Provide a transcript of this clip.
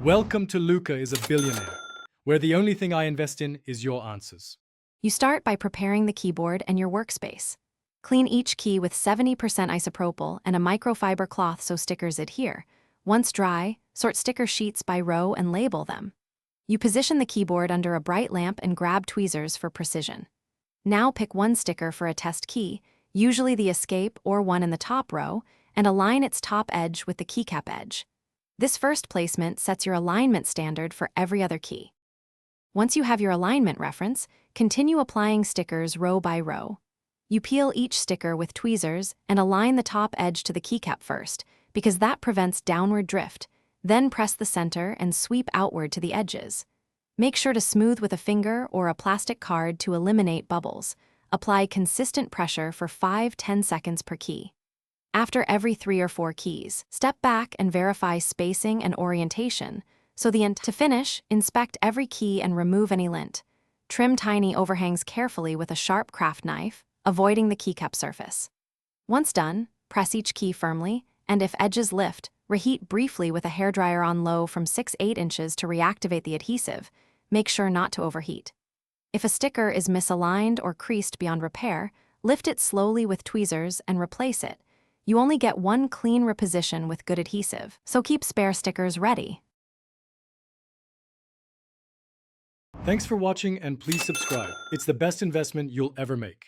Welcome to Luca is a Billionaire, where the only thing I invest in is your answers. You start by preparing the keyboard and your workspace. Clean each key with 70% isopropyl and a microfiber cloth so stickers adhere. Once dry, sort sticker sheets by row and label them. You position the keyboard under a bright lamp and grab tweezers for precision. Now pick one sticker for a test key, usually the escape or one in the top row, and align its top edge with the keycap edge. This first placement sets your alignment standard for every other key. Once you have your alignment reference, continue applying stickers row by row. You peel each sticker with tweezers and align the top edge to the keycap first, because that prevents downward drift. Then press the center and sweep outward to the edges. Make sure to smooth with a finger or a plastic card to eliminate bubbles. Apply consistent pressure for 5–10 seconds per key. After every 3 or 4 keys, step back and verify spacing and orientation. To finish, inspect every key and remove any lint. Trim tiny overhangs carefully with a sharp craft knife, avoiding the keycap surface. Once done, press each key firmly, and if edges lift, reheat briefly with a hairdryer on low from 6–8 inches to reactivate the adhesive. Make sure not to overheat. If a sticker is misaligned or creased beyond repair, lift it slowly with tweezers and replace it. You only get one clean reposition with good adhesive, so keep spare stickers ready. Thanks for watching and please subscribe. It's the best investment you'll ever make.